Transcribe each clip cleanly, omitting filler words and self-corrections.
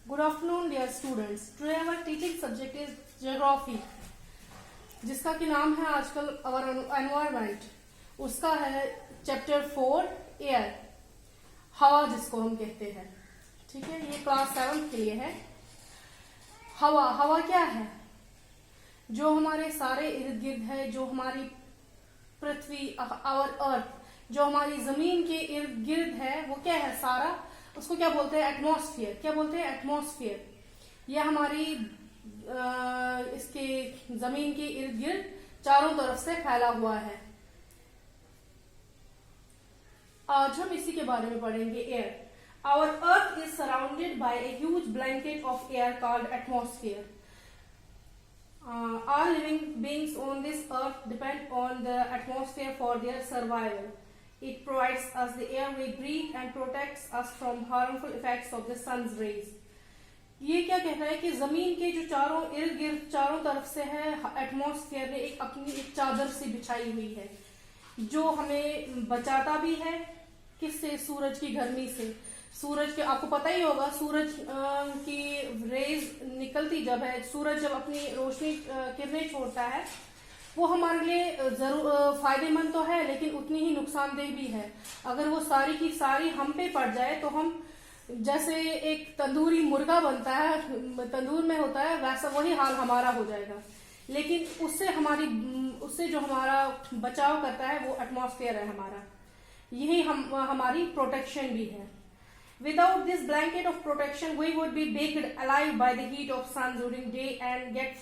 Good afternoon, dear students. Today our teaching subject is geography, जिसका कि नाम है आजकल our environment. उसका है चैप्टर 4 एयर, हवा जिसको हम कहते हैं. ठीक है, ये क्लास 7 के लिए है. हवा क्या है? जो हमारे सारे इर्द गिर्द है, जो हमारी पृथ्वी आवर अर्थ, जो हमारी जमीन के इर्द गिर्द है, वो क्या है सारा, उसको क्या बोलते हैं? एटमॉस्फेयर. क्या बोलते हैं? एटमॉस्फेयर. यह हमारी इसके जमीन के इर्द गिर्द चारों तरफ से फैला हुआ है. आज हम इसी के बारे में पढ़ेंगे. Air. Our earth is surrounded by a huge blanket of air called atmosphere. All living beings on this earth depend on the atmosphere for their survival. It provides us the air we breathe and protects us from harmful effects of the sun's rays. ये क्या कहता है कि जमीन के जो चारों इर्द गिर्द चारों तरफ से है, एटमॉस्फेयर ने अपनी एक चादर सी बिछाई हुई है, जो हमें बचाता भी है. किससे? सूरज की गर्मी से. सूरज के आपको पता ही होगा, सूरज की रेज निकलती जब है, सूरज जब अपनी रोशनी किरणें छोड़ता है, वो हमारे लिए जरूर फायदेमंद तो है, लेकिन उतनी ही नुकसानदेह भी है. अगर वो सारी की सारी हम पे पड़ जाए तो हम जैसे एक तंदूरी मुर्गा बनता है, तंदूर में होता है, वैसा वही हाल हमारा हो जाएगा. लेकिन उससे जो हमारा बचाव करता है वो एटमॉस्फेयर है हमारा. यही हमारी प्रोटेक्शन भी है. Without this blanket of protection, we would be baked alive by the heat of sun during day and get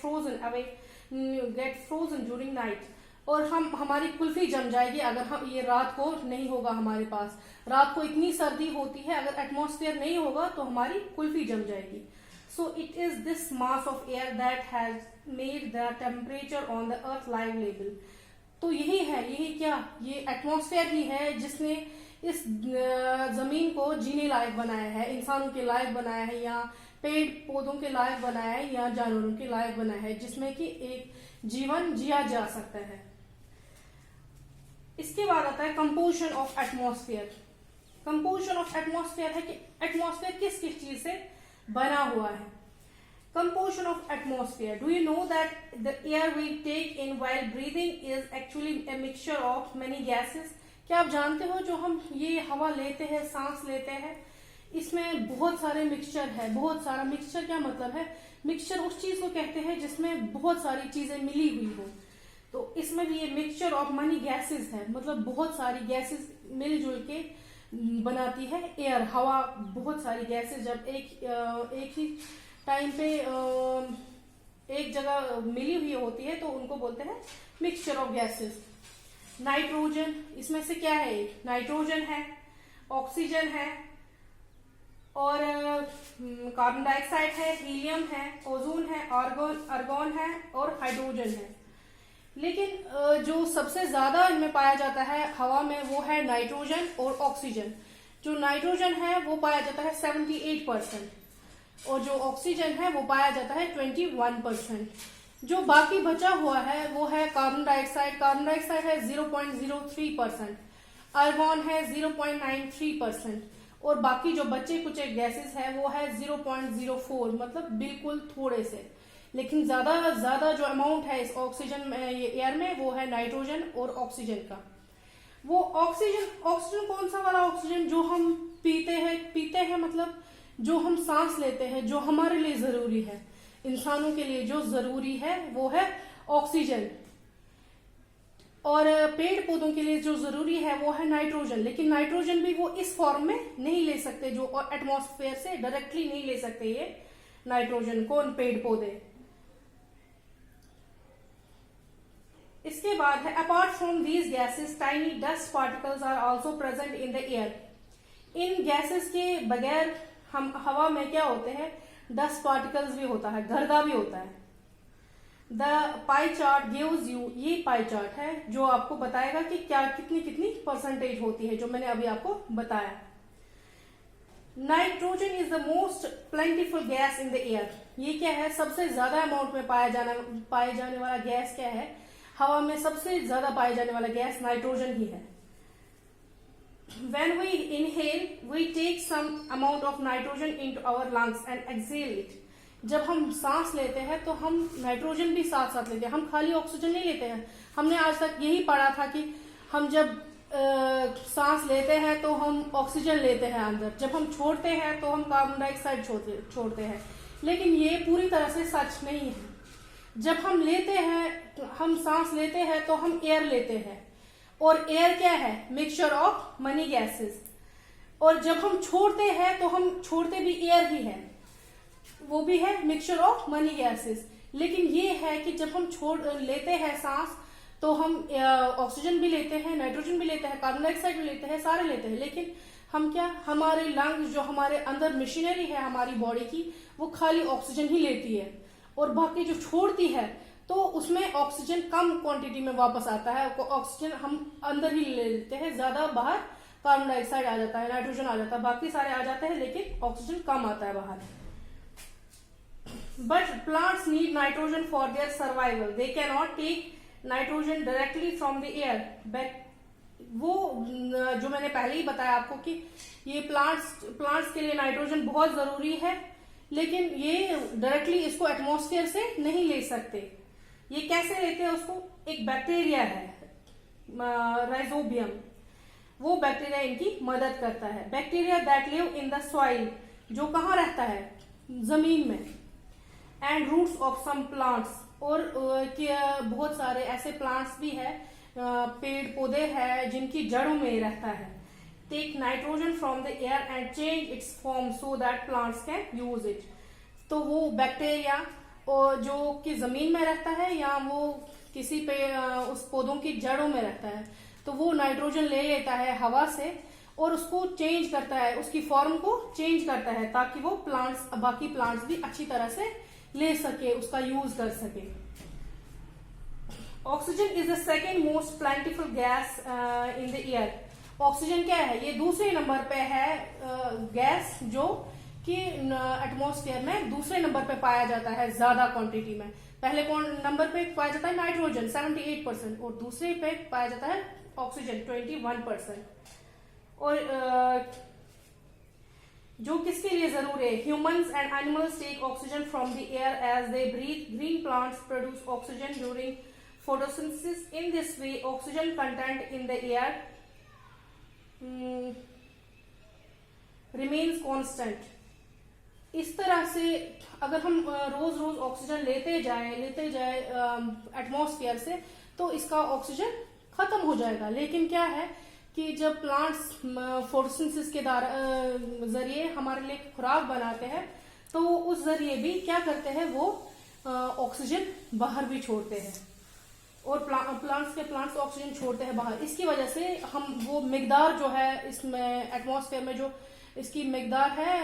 frozen during night. और हमारी कुल्फी जम जाएगी अगर ये रात को नहीं होगा हमारे पास. रात को इतनी सर्दी होती है, अगर एटमॉस्फेयर नहीं होगा तो हमारी कुल्फी जम जाएगी. So it is this mass of air that has made the temperature on the earth livable. तो यही क्या? ये एटमॉस्फेयर ही है जिसने इस जमीन को जीने लायक बनाया है, इंसानों के लायक बनाया है, या पेड़ पौधों के लायक बनाया है, या जानवरों के लायक बनाया है, जिसमें कि एक जीवन जिया जा सकता है. इसके बाद आता है composition of atmosphere. Composition of atmosphere है कि एटमॉस्फेयर किस किस चीज से बना हुआ है. Composition of atmosphere. Do you know that the air we take in while breathing is actually a mixture of many gases? क्या आप जानते हो जो हम ये हवा लेते हैं, सांस लेते हैं, इसमें बहुत सारे मिक्सचर है. बहुत सारा मिक्सचर क्या मतलब है? मिक्सचर उस चीज को कहते हैं जिसमें बहुत सारी चीजें मिली हुई हो. तो इसमें भी ये मिक्सचर ऑफ मनी गैसेस है, मतलब बहुत सारी गैसेस मिलजुल के बनाती है एयर. हवा बहुत सारी गैसेस जब एक ही टाइम पे एक जगह मिली हुई होती है तो उनको बोलते हैं मिक्सचर ऑफ गैसेस. नाइट्रोजन, इसमें से क्या है? नाइट्रोजन है, ऑक्सीजन है, और कार्बन डाइऑक्साइड है, हीलियम है, ओजोन है, आर्गन है और हाइड्रोजन है. लेकिन जो सबसे ज्यादा इनमें पाया जाता है हवा में वो है नाइट्रोजन और ऑक्सीजन. जो नाइट्रोजन है वो पाया जाता है 78%, और जो ऑक्सीजन है वो पाया जाता है 21%. जो बाकी बचा हुआ है वो है कार्बन डाइऑक्साइड. कार्बन डाइऑक्साइड है 0.03%, आर्गन है 0.93%, और बाकी जो बचे कुछ गैसेस है वो है 0.04, मतलब बिल्कुल थोड़े से. लेकिन ज्यादा जो अमाउंट है इस ऑक्सीजन में, एयर में, वो है नाइट्रोजन और ऑक्सीजन का. वो ऑक्सीजन कौन सा वाला ऑक्सीजन? जो हम पीते हैं मतलब जो हम सांस लेते हैं, जो हमारे लिए जरूरी है, इंसानों के लिए जो जरूरी है वो है ऑक्सीजन. और पेड़ पौधों के लिए जो जरूरी है वो है नाइट्रोजन. लेकिन नाइट्रोजन भी वो इस फॉर्म में नहीं ले सकते, जो एटमॉस्फेयर से डायरेक्टली नहीं ले सकते ये नाइट्रोजन को पेड़ पौधे. इसके बाद है apart from these gases tiny dust particles are also present in the air. इन गैसेस के बगैर हम हवा में क्या होते हैं? डस्ट पार्टिकल्स भी होता है, गर्दा भी होता है. The pie chart gives you, ये पाई चार्ट है जो आपको बताएगा कि क्या कितनी परसेंटेज होती है, जो मैंने अभी आपको बताया. Nitrogen is the most प्लेंटिफुल gas in the air. ये क्या है? सबसे ज्यादा अमाउंट में पाए जाने वाला गैस क्या है? हवा में सबसे ज्यादा पाए जाने वाला गैस नाइट्रोजन ही है. when we inhale we take some amount of nitrogen into our lungs and exhale it. जब हम सांस लेते हैं तो हम नाइट्रोजन भी साथ साथ लेते हैं, हम खाली ऑक्सीजन नहीं लेते हैं। हमने आज तक यही पढ़ा था कि हम जब सांस लेते हैं तो हम ऑक्सीजन लेते हैं अंदर, जब हम छोड़ते हैं तो हम कार्बन डाइऑक्साइड छोड़ते हैं, लेकिन ये पूरी तरह से सच नहीं है। जब हम लेते हैं, हम सांस लेते हैं तो हम एयर लेते हैं, और एयर क्या है? Mixture of money gases. और जब हम छोड़ते हैं तो हम छोड़ते भी एयर ही है, वो भी है मिक्सचर ऑफ मनी गैसेस। लेकिन ये है कि जब हम छोड़ लेते हैं सांस तो हम ऑक्सीजन भी लेते हैं, नाइट्रोजन भी लेते हैं, कार्बन डाइऑक्साइड भी लेते हैं, सारे लेते हैं, लेकिन हम क्या, हमारे लंग्स जो हमारे अंदर मशीनरी है हमारी बॉडी की, वो खाली ऑक्सीजन ही लेती है, और बाकी जो छोड़ती है तो उसमें ऑक्सीजन कम क्वांटिटी में वापस आता है। ऑक्सीजन हम अंदर ही ले लेते हैं, ज्यादा बाहर कार्बन डाइऑक्साइड आ जाता है, नाइट्रोजन आ जाता है, बाकी सारे आ जाते हैं, लेकिन ऑक्सीजन कम आता है बाहर। But plants need nitrogen for their survival, they can not take nitrogen directly from the air. वो जो मैंने पहले ही बताया आपको कि ये प्लांट्स के लिए नाइट्रोजन बहुत जरूरी है, लेकिन ये डायरेक्टली इसको एटमॉस्फेयर से नहीं ले सकते। ये कैसे लेते हैं उसको? एक बैक्टीरिया है राइजोबियम, वो बैक्टीरिया इनकी मदद करता है। Bacteria that live in the soil, जो कहाँ रहता है? जमीन में। And roots of some plants, और बहुत सारे ऐसे प्लांट्स भी है, पेड़ पौधे हैं जिनकी जड़ों में रहता है। Take nitrogen from the air and change its form so that plants can use it. तो वो बैक्टीरिया और जो कि जमीन में रहता है या वो किसी पे उस पौधों की जड़ों में रहता है, तो वो नाइट्रोजन ले लेता है हवा से और उसको चेंज करता है, उसकी फॉर्म को चेंज करता है, ताकि वो प्लांट्स, बाकी प्लांट्स भी अच्छी तरह से ले सके, उसका यूज कर सके। Oxygen is the second most प्लेंटिफुल gas in the air. Oxygen क्या है? ये दूसरे नंबर पे है गैस जो कि एटमॉस्फेयर में दूसरे नंबर पे पाया जाता है ज्यादा क्वांटिटी में। पहले कौन नंबर पे पाया जाता है? नाइट्रोजन 78%, और दूसरे पे पाया जाता है ऑक्सीजन 21%। और जो किसके लिए जरूरी है? Humans and animals take oxygen from the air as they breathe. Green plants produce oxygen during photosynthesis. In this way, oxygen content in the air remains constant. इस तरह से अगर हम रोज रोज ऑक्सीजन लेते जाए एटमॉस्फेयर से, तो इसका ऑक्सीजन खत्म हो जाएगा। लेकिन क्या है कि जब प्लांट्स फोटोसिंथेसिस के जरिए हमारे लिए खुराक बनाते हैं, तो उस जरिए भी क्या करते हैं, वो ऑक्सीजन बाहर भी छोड़ते हैं, और प्लांट्स ऑक्सीजन छोड़ते हैं बाहर। इसकी वजह से हम वो मिकदार जो है इसमें एटमॉस्फेयर में जो इसकी मिकदार है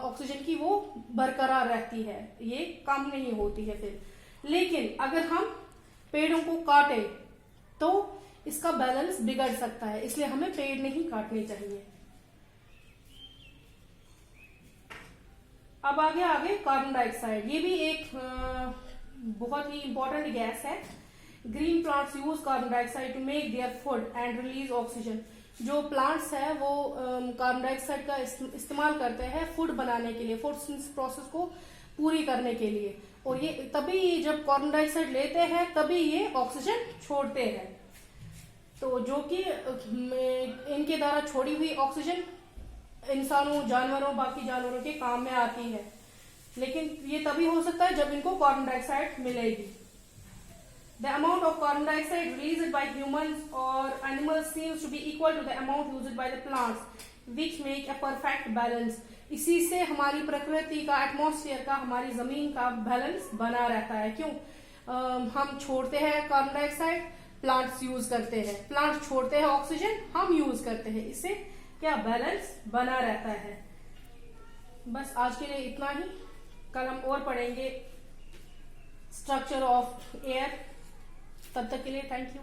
ऑक्सीजन की, वो बरकरार रहती है, ये कम नहीं होती है फिर। लेकिन अगर हम पेड़ों को काटे तो इसका बैलेंस बिगड़ सकता है, इसलिए हमें पेड़ नहीं काटने चाहिए। अब आगे कार्बन डाइऑक्साइड, ये भी एक बहुत ही इंपॉर्टेंट गैस है। Green plants use carbon dioxide to make their food and release oxygen. जो प्लांट्स है वो कार्बन डाइऑक्साइड का इस्तेमाल करते हैं फूड बनाने के लिए, फोटोसिंथेसिस प्रोसेस को पूरी करने के लिए। और ये तभी जब कार्बन डाइऑक्साइड लेते हैं तभी ये ऑक्सीजन छोड़ते हैं। तो जो कि इनके द्वारा छोड़ी हुई ऑक्सीजन इंसानों, जानवरों, बाकी जानवरों के काम में आती है, लेकिन ये तभी हो सकता है जब इनको कार्बन डाइऑक्साइड मिलेगी। The amount of carbon dioxide released by humans or animals seems to be equal to the amount used by the plants, which make a perfect balance. इसी से हमारी प्रकृति का, एटमॉस्फेयर का, हमारी जमीन का बैलेंस बना रहता है। क्यों? हम छोड़ते हैं कार्बन डाइऑक्साइड, प्लांट्स यूज करते हैं, प्लांट्स छोड़ते हैं ऑक्सीजन, हम यूज करते हैं, इससे क्या बैलेंस बना रहता है। बस आज के लिए इतना ही, कल हम और पढ़ेंगे स्ट्रक्चर ऑफ एयर। तब तक के लिए थैंक यू।